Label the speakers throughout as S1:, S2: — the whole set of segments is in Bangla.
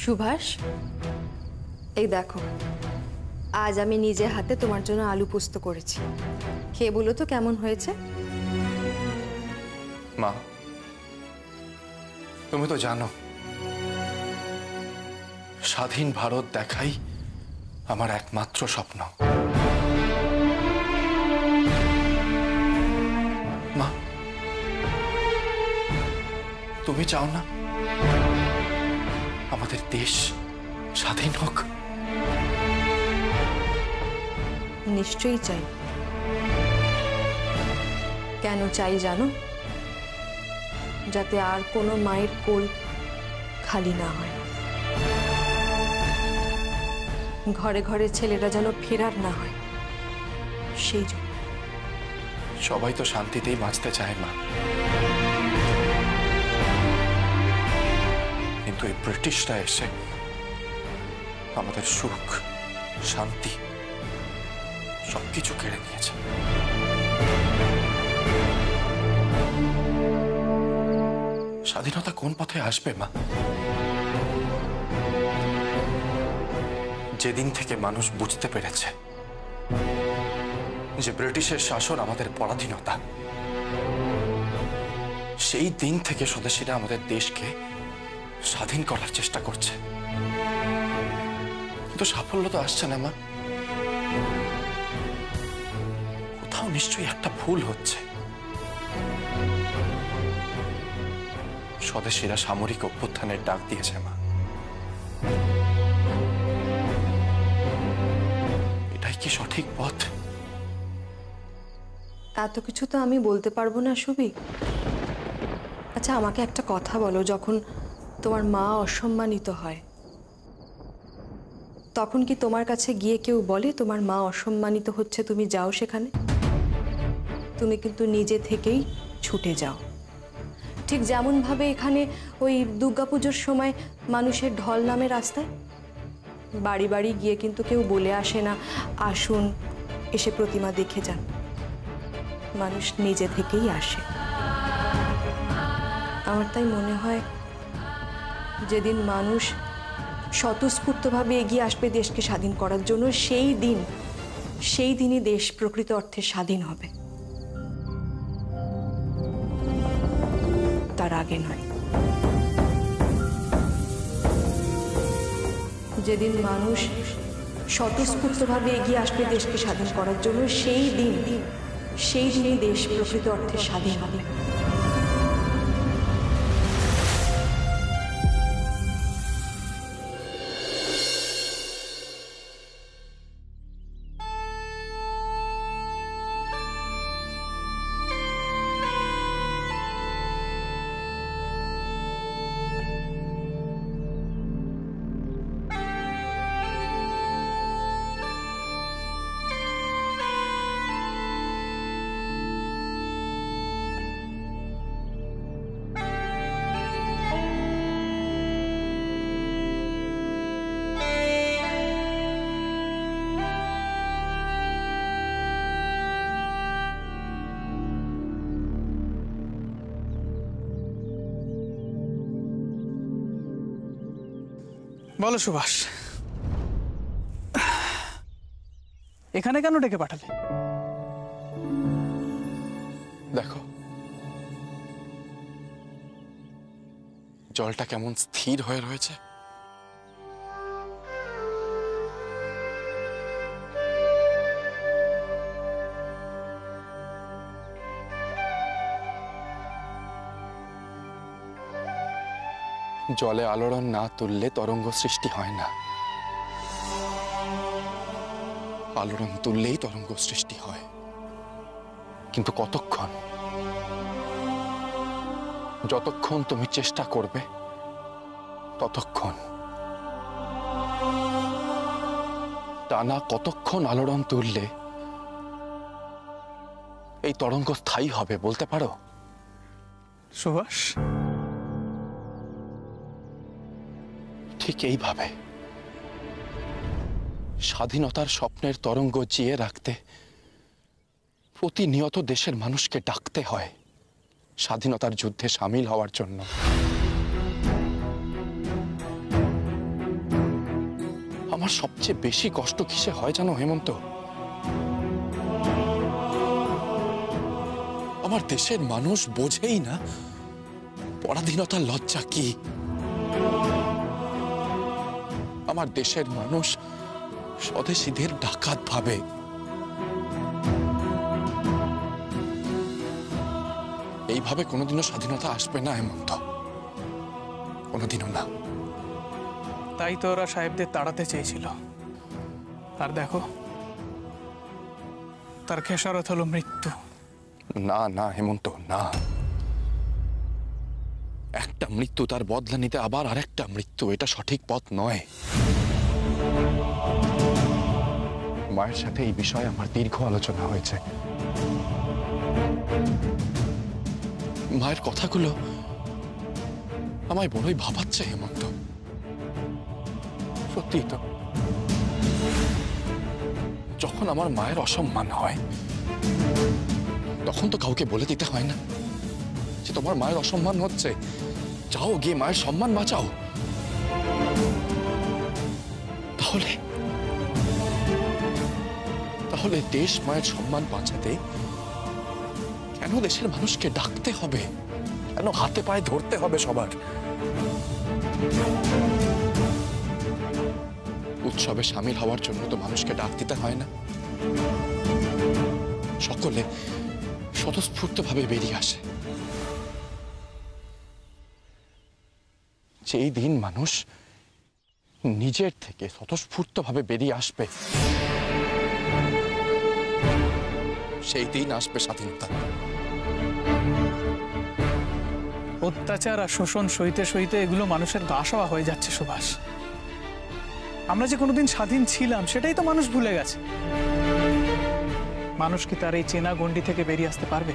S1: সুভাষ, এই দেখো, আজ আমি নিজে হাতে তোমার জন্য আলু পোস্ত করেছি। খেয়ে বলো তো কেমন হয়েছে।
S2: মা, তুমি তো জানো স্বাধীন ভারত দেখাই আমার একমাত্র স্বপ্ন। মা, তুমি চাও না আমাদের দেশ স্বাধীন হোক?
S1: নিশ্চয়ই চাই। কেন চাই জানো? যাতে আর কোনো মায়ের কোল খালি না হয়, ঘরে ঘরে ছেলেরা যেন ফেরার না হয়, সেই জন্য।
S2: সবাই তো শান্তিতেই বাঁচতে চায় মা, কিন্তু এই ব্রিটিশরা এসে আমাদের সুখ শান্তি সবকিছু কেড়ে নিয়েছে। স্বাধীনতা কোন পথে আসবে মা? যেদিন থেকে মানুষ বুঝতে পেরেছে যে ব্রিটিশের শাসন আমাদের পরাধীনতা, সেই দিন থেকে স্বদেশীরা আমাদের দেশকে স্বাধীন করার চেষ্টা করছে। কিন্তু সাফল্য তো আসছে না মা। কোথাও নিশ্চয়ই একটা ভুল হচ্ছে। স্বদেশীরা সামরিক অভ্যুত্থানের ডাক দিয়েছে মা, এটাই কি সঠিক পথ?
S1: এত কিছু তো আমি বলতে পারবো না সুবি। আচ্ছা, আমাকে একটা কথা বলো, যখন তোমার মা অসম্মানিত হয় তখন কি তোমার কাছে গিয়ে কেউ বলে তোমার মা অসম্মানিত হচ্ছে, তুমি যাও সেখানে? তুমি কিন্তু নিজে থেকেই ছুটে যাও। ঠিক যেমন ভাবে এখানে ওই দুর্গাপুজোর সময় মানুষের ঢল নামে রাস্তায়, বাড়ি বাড়ি গিয়ে কিন্তু কেউ বলে আসে না আসুন এসে প্রতিমা দেখে যান। মানুষ নিজে থেকেই আসে। আমার তাই মনে হয় যেদিন মানুষ স্বতঃস্ফূর্তভাবে এগিয়ে আসবে দেশকে স্বাধীন করার জন্য, সেই দিনই দেশ প্রকৃত অর্থে স্বাধীন হবে, তার আগে নয়। যেদিন মানুষ স্বতঃস্ফূর্তভাবে এগিয়ে আসবে দেশকে স্বাধীন করার জন্য, সেই দিনই দেশ প্রকৃত অর্থে স্বাধীন হবে।
S3: বলো সুভাষ, এখানে কেন ডেকে পাঠালে?
S2: দেখো জলটা কেমন স্থির হয়ে রয়েছে। জলে আলোড়ন না তুললে তরঙ্গ সৃষ্টি হয় না, আলোড়ন তুললেই তরঙ্গ সৃষ্টি হয়। কিন্তু কতক্ষণ? যতক্ষণ তুমি চেষ্টা করবে ততক্ষণ। টানা কতক্ষণ আলোড়ন তুললে এই তরঙ্গ স্থায়ী হবে বলতে পারো?
S3: সুভাষ,
S2: ঠিক এইভাবে স্বাধীনতার স্বপ্নের তরঙ্গ জিয়ে রাখতে প্রতিনিয়ত দেশের মানুষকে ডাকতে হয় স্বাধীনতার যুদ্ধে সামিল হওয়ার জন্য। আমার সবচেয়ে বেশি কষ্ট কিসে হয় জানো হেমন্ত? আমার দেশের মানুষ বোঝেই না পরাধীনতার লজ্জা কি। আমার দেশের মানুষ স্বদেশীদের ডাকাত ভাবে। এইভাবে কোনোদিনও স্বাধীনতা আসবে না হেমন্ত, কোনোদিনও না।
S3: তাই তো ওরা সাহেবদের তাড়াতে চেয়েছিল, আর দেখো তার খেসারত হলো মৃত্যু।
S2: না না হেমন্ত, না। একটা মৃত্যু তার বদলা নিতে আবার আরেকটা মৃত্যু, এটা সঠিক পথ নয়। মায়ের সাথে এই বিষয়ে আমার দীর্ঘ আলোচনা হয়েছে। মায়ের কথাগুলো আমায় বড়ই ভাবাচ্ছে হেমন্ত। সত্যি তো, যখন আমার মায়ের অসম্মান হয় তখন তো কাউকে বলে দিতে হয় না যে তোমার মায়ের অসম্মান হচ্ছে, যাও গিয়ে মায়ের সম্মান বাঁচাও। তাহলে তাহলে দেশ মায়ের সম্মান বাঁচাতে কেন দেশের মানুষকে ডাকতে হবে? কেন হাতে পায়ে ধরতে হবে সবার? উৎসবে সামিল হওয়ার জন্য তো মানুষকে ডাক দিতে হয় না, সকলে স্বতঃস্ফূর্তভাবে বেরিয়ে আসে। যেই দিন মানুষ নিজের থেকে স্বতঃস্ফূর্তভাবে বেরিয়ে আসবে, সেই দিন আসবে স্বাধীনতা।
S3: অত্যাচার আর শোষণ সইতে সইতে এগুলো মানুষের গা সওয়া হয়ে যাচ্ছে সুভাষ। আমরা যে কোনোদিন স্বাধীন ছিলাম সেটাই তো মানুষ ভুলে গেছে। মানুষ কি তার এই চেনা গণ্ডি থেকে বেরিয়ে আসতে পারবে?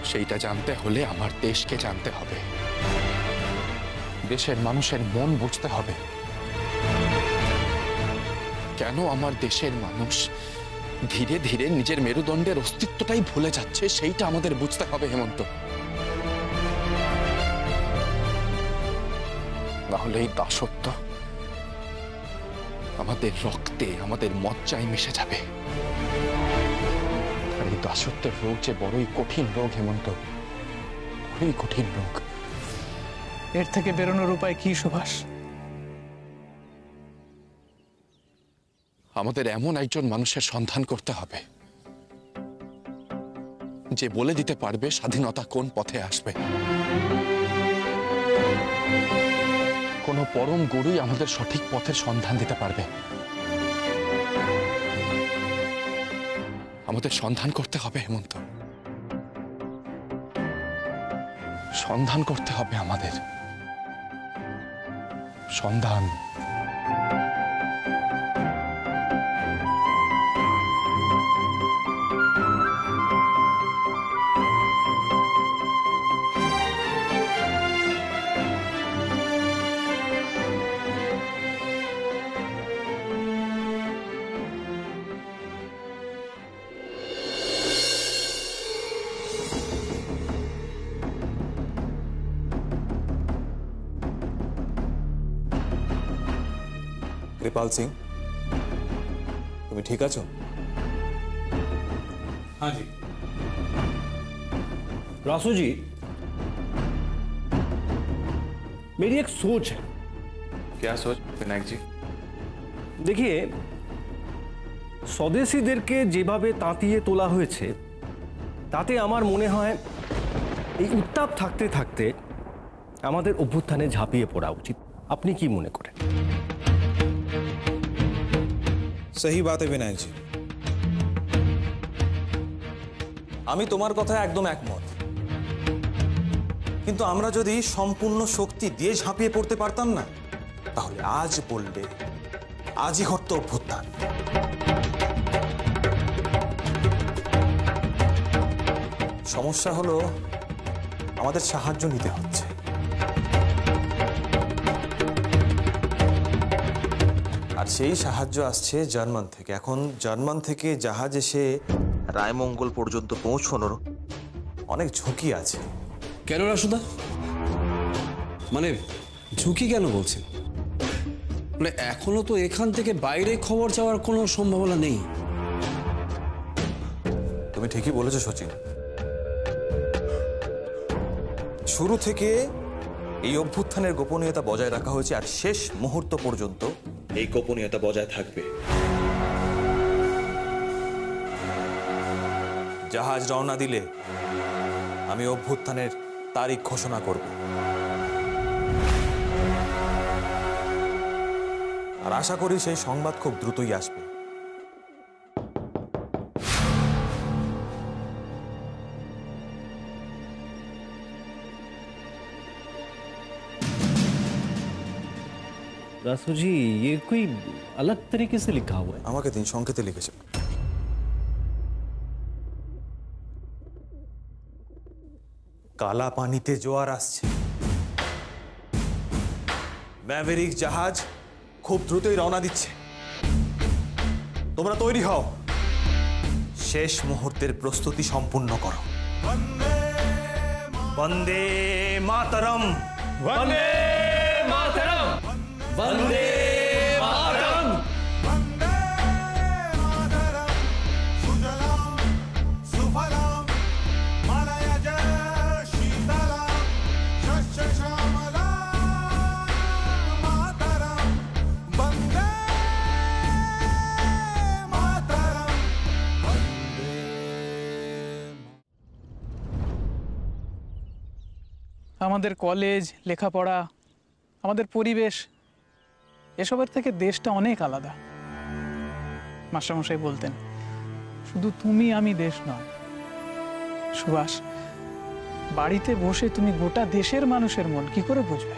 S2: সেইটা জানতে হলে আমার দেশকে জানতে হবে, দেশের মানুষের মন বুঝতে হবে। কেন আমার দেশের মানুষ ধীরে ধীরে নিজের মেরুদণ্ডের অস্তিত্বটাই ভুলে যাচ্ছে, সেইটা আমাদের বুঝতে হবে হেমন্ত। নাহলে এই দাসত্ব আমাদের রক্তে, আমাদের মজ্জায় মিশে যাবে। আর এই দাসত্বের রোগ যে বড়ই কঠিন রোগ হেমন্ত, বড়ই কঠিন রোগ।
S3: এর থেকে বেরোনোর উপায় কি সুভাষ?
S2: আমাদের এমন একজন মানুষের সন্ধান করতে হবে যে বলে দিতে পারবে স্বাধীনতা কোন পথে আসবে। কোন পরম গুরুই আমাদের সঠিক পথের সন্ধান দিতে পারবে। আমাদের সন্ধান করতে হবে হেমন্ত, সন্ধান করতে হবে আমাদের, সন্ধান।
S4: कृपाल सिंह, तुम्हें ठीक आछो?
S5: हाँ जी। रासू जी, मेरी एक सोच है।
S4: क्या सोच विनायक जी?
S5: देखिए, স্বদেশীদেরকে যেভাবে তাঁতিয়ে তোলা হয়েছে তাতে আমার মনে হয় এই উত্তাপ থাকতে থাকতে আমাদের অভ্যুত্থানে ঝাঁপিয়ে পড়া উচিত। আপনি কি মনে করেন?
S4: सही बात है विनायक जी, আমি তোমার কথা একদম একমত। কিন্তু আমরা যদি সম্পূর্ণ শক্তি দিয়ে ঝাঁপিয়ে পড়তে পারতাম না, তাহলে আজ বললে আজই ঘটতো অভ্যুত্থান। সমস্যা হলো আমাদের সাহায্য নিতে হচ্ছে। আর সেই সাহায্য আসছে জার্মান থেকে। এখন জার্মান থেকে জাহাজ এসে রায়মঙ্গল পর্যন্ত পৌঁছানোর অনেক ঝুঁকি আছে।
S6: কেন রাসুদা? মানে ঝুঁকি কেন বলছেন? মানে এখনো তো এখান থেকে বাইরে খবর যাওয়ার কোনো সম্ভাবনা নেই।
S4: তুমি ঠিকই বলেছো সচিন, শুরু থেকে এই অভ্যুত্থানের গোপনীয়তা বজায় রাখা হয়েছে, আর শেষ মুহূর্ত পর্যন্ত এই গোপনীয়তা বজায় থাকবে। জাহাজ রওনা দিলে আমি অভ্যুত্থানের তারিখ ঘোষণা করব, আর আশা করি সেই সংবাদ খুব দ্রুতই আসবে।
S5: रासू जी ये कोई अलग तरीके से लिखा हुआ है।
S4: আমাকে দিন, সংকেতে লিখেছে। কালা পানিতে জোয়ার আসছে, ম্যাভেরিক জাহাজ খুব দ্রুতই রওনা দিচ্ছে। তোমরা তৈরি হও, শেষ মুহূর্তের প্রস্তুতি সম্পূর্ণ করো। বন্দে মাতরম, বন্দে মাতরম, বন্দে মাতরম।
S3: আমাদের কলেজ, লেখাপড়া, আমাদের পরিবেশ, এসবের থেকে দেশটা অনেক আলাদা। মাস্টারমশাই বলতেন, শুধু তুমি আমি দেশ নয়। সুভাষ, বাড়িতে বসে তুমি গোটা দেশের মানুষের মন কি করে বুঝবে?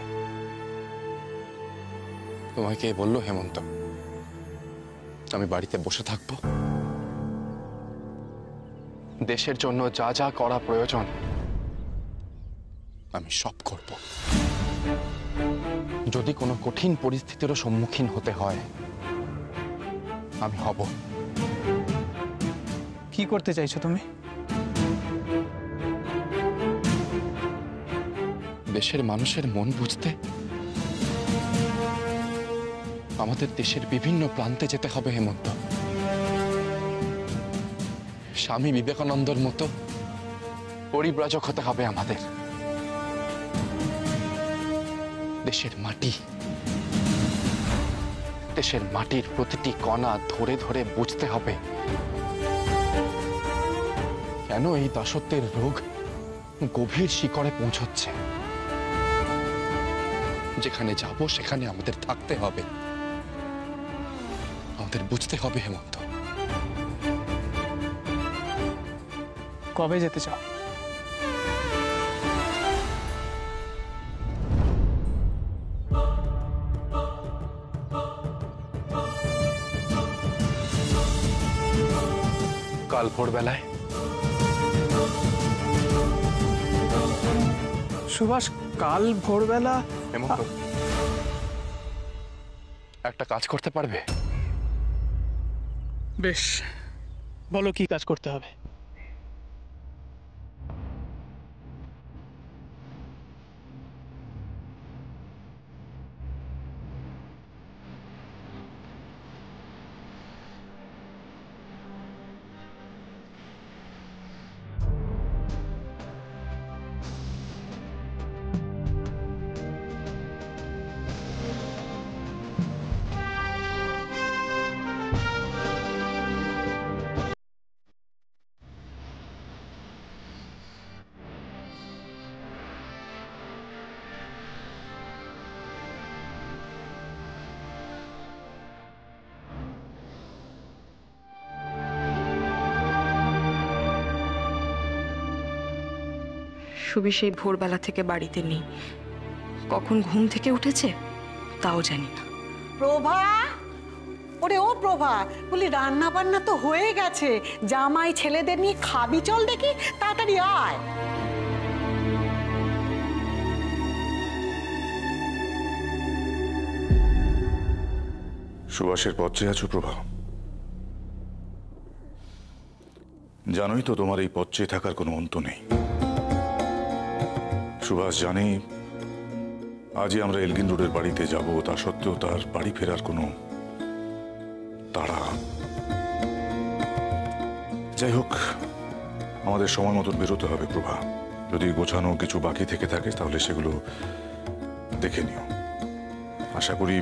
S2: তোমায় কে বললো হেমন্ত আমি বাড়িতে বসে থাকবো? দেশের জন্য যা যা করা প্রয়োজন আমি সব করব। যদি কোনো কঠিন পরিস্থিতিরও সম্মুখীন হতে হয় আমি হব।
S3: কি করতে চাইছো তুমি?
S2: দেশের মানুষের মন বুঝতে আমাদের দেশের বিভিন্ন প্রান্তে যেতে হবে হেমন্ত। স্বামী বিবেকানন্দর মতো পরিব্রাজক হতে হবে আমাদের। দেশের মাটি, দেশের মাটির প্রতিটি কণা ধরে ধরে বুঝতে হবে কেন এই দাসত্বের রোগ গভীর শিকড়ে পৌঁছচ্ছে। যেখানে যাব সেখানে আমাদের থাকতে হবে, আমাদের বুঝতে হবে হেমন্ত।
S3: কবে যেতে চাও?
S2: কাল ভোরবেলায়।
S3: সুভাষ, কাল ভোরবেলা?
S2: হেমন্ত, একটা কাজ করতে পারবে?
S3: বেশ, বলো কি কাজ করতে হবে।
S1: সুবি সেই ভোরবেলা থেকে বাড়িতে নেই। কখন ঘুম থেকে উঠেছে তাও জানি না।
S7: প্রভা, ওরে ও প্রভা, বলি রান্না বান্না তো হয়ে গেছে, জামাই ছেলেদের নিয়ে খাবি চল দেখি, তাড়াতাড়ি আয়।
S8: সুভাষের পথ চেয়ে আছো প্রভা? জানোই তো তোমার এই পথ চেয়ে থাকার কোনো অন্ত নেই। সুভাষ জানে আজই আমরা এলগিন রোডের বাড়িতে যাব, তা সত্ত্বেও তার বাড়ি ফেরার কোনো তাড়া। যাই হোক, আমাদের সময় মতন বেরোতে হবে প্রভা। যদি গোছানো কিছু বাকি থেকে থাকে তাহলে সেগুলো দেখে নিও। আশা করি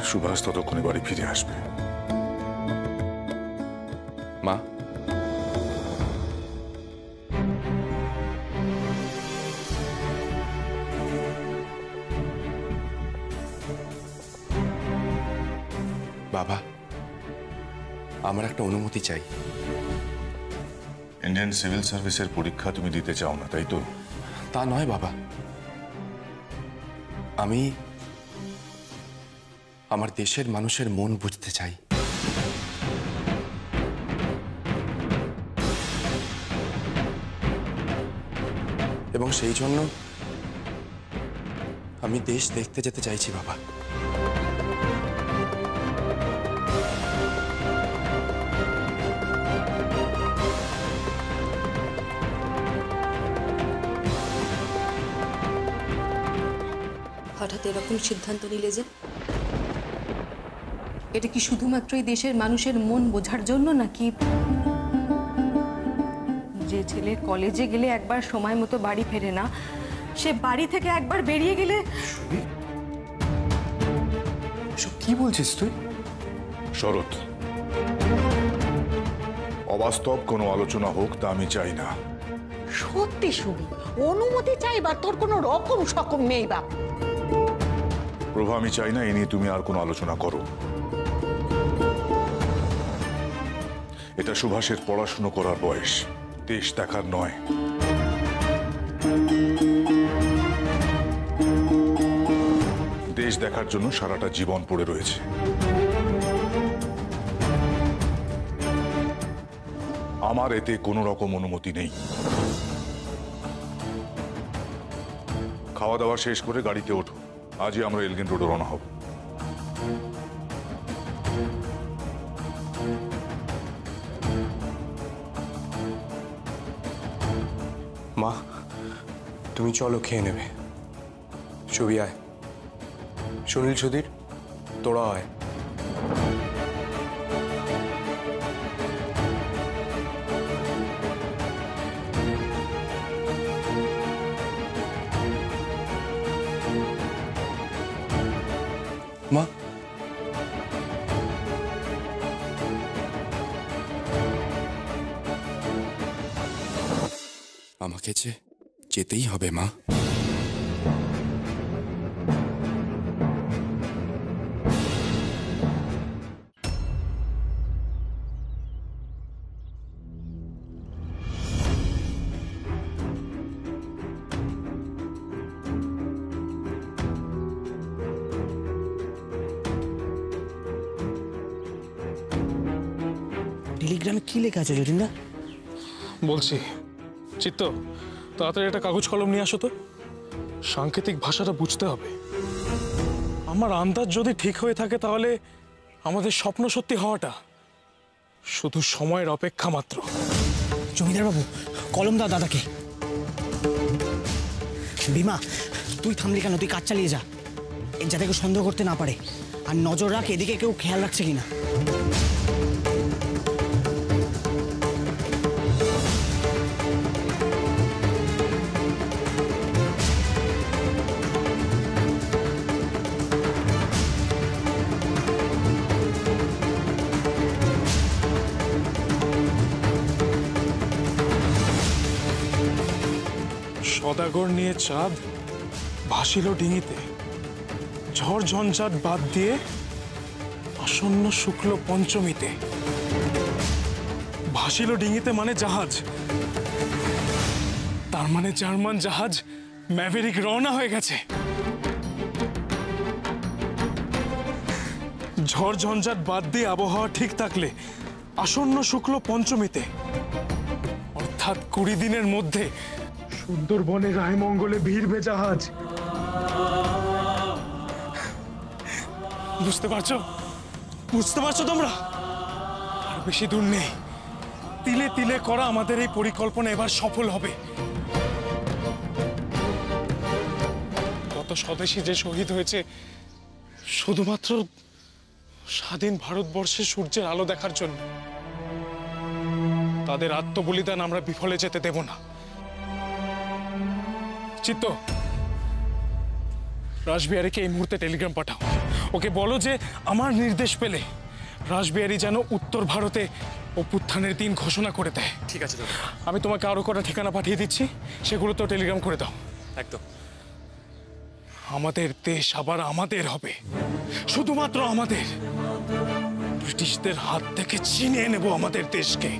S8: সুভাষ ততক্ষণে বাড়ি ফিরে আসবে।
S2: মা, বাবা, আমার একটা অনুমতি চাই।
S8: ইন্ডিয়ান সিভিল সার্ভিসের পরীক্ষা তুমি দিতে চাও না, তাই তো?
S2: তা নয় বাবা, আমি আমার দেশের মানুষের মন বুঝতে চাই। এবং সেই জন্য আমি দেশ দেখতে যেতে চাইছি বাবা।
S1: হঠাৎ এরকম সিদ্ধান্ত নিলে যে? এটা কি শুধুমাত্র এই দেশের মানুষের মন বোঝার জন্য, নাকি যে ছেলে কলেজে গেলে একবার সময় মতো বাড়ি ফেরে না, সে বাড়ি থেকে একবার বেরিয়ে গেলে?
S2: সব কি বলছিস তুই?
S8: শরৎ, অবাস্তব কোনো আলোচনা হোক তা আমি চাই না।
S7: সত্যি শুনি, অনুমতি চাইবার তোর কোনো রকম সকম নেই বাপ।
S8: প্রভা, আমি চাই না এ নিয়ে তুমি আর কোনো আলোচনা করো। এটা সুভাষের পড়াশুনো করার বয়স, দেশ দেখার নয়। দেশ দেখার জন্য সারাটা জীবন পড়ে রয়েছে। আমার এতে কোনো রকম অনুমতি নেই। খাওয়া দাওয়া শেষ করে গাড়িতে ওঠো, আজই আমরা এলগিন রোডে রওনা হব।
S2: মা, তুমি চলো, খেয়ে নেবে। ছবি আয়, সুনীল, সুধীর, তোরা আয়। মা, আমাকে যে যেতেই হবে মা।
S9: টেলিগ্রামে কি লেখা আছে যতীনদা?
S3: বলছি, চিত্ত, তাড়াতাড়ি একটা কাগজ কলম নিয়ে আসো তো। সাংকেতিক ভাষাটা বুঝতে হবে। আমার আন্দাজ যদি ঠিক হয়ে থাকে তাহলে আমাদের স্বপ্ন সত্যি হওয়াটা শুধু সময়ের অপেক্ষা মাত্র।
S9: জমিদার বাবু, কলম দাও দাদাকে। বিমা, তুই থামলি কেন? তুই কাজ চালিয়ে যা, যাতে কেউ সন্দেহ করতে না পারে। আর নজর রাখ এদিকে কেউ খেয়াল রাখছে কিনা।
S3: সদাগর নিয়ে চাঁদ ভাসিল ডিঙিতে, ঝড় ঝঞ্ঝাট বাদ দিয়ে আসন্ন শুক্ল পঞ্চমীতে। ভাসিল ডিঙিতে মানে জাহাজ, তার মানে জার্মান জাহাজ ম্যাভেরিক রওনা হয়ে গেছে। ঝড় ঝঞ্ঝাট বাদ দিয়ে আবহাওয়া ঠিক থাকলে আসন্ন শুক্ল পঞ্চমীতে, অর্থাৎ 20 দিনের মধ্যে সুন্দরবনে রায়মঙ্গলে ভিড়বে জাহাজ। বুঝতে পারছো? বুঝতে পারছো তোমরা? আর বেশি দূর নেই। তিলে তিলে করা আমাদের এই পরিকল্পনা এবার সফল হবে। শত স্বদেশী যে শহীদ হয়েছে শুধুমাত্র স্বাধীন ভারতবর্ষে সূর্যের আলো দেখার জন্য, তাদের আত্মবলিদান আমরা বিফলে যেতে দেব না। চিত্ত, রাসবিহারীকে এই মুহূর্তে টেলিগ্রাম পাঠাও। ওকে বলো যে আমার নির্দেশ পেলে রাসবিহারী যেন উত্তর ভারতে অভ্যুত্থানের দিন ঘোষণা করে দেয়।
S2: ঠিক আছে দাদা।
S3: আমি তোমাকে আরো কটা ঠিকানা পাঠিয়ে দিচ্ছি, সেগুলো তো টেলিগ্রাম করে দাও।
S2: একদম।
S3: আমাদের দেশ আবার আমাদের হবে, শুধুমাত্র আমাদের। ব্রিটিশদের হাত থেকে ছিনিয়ে নেব আমাদের দেশকে।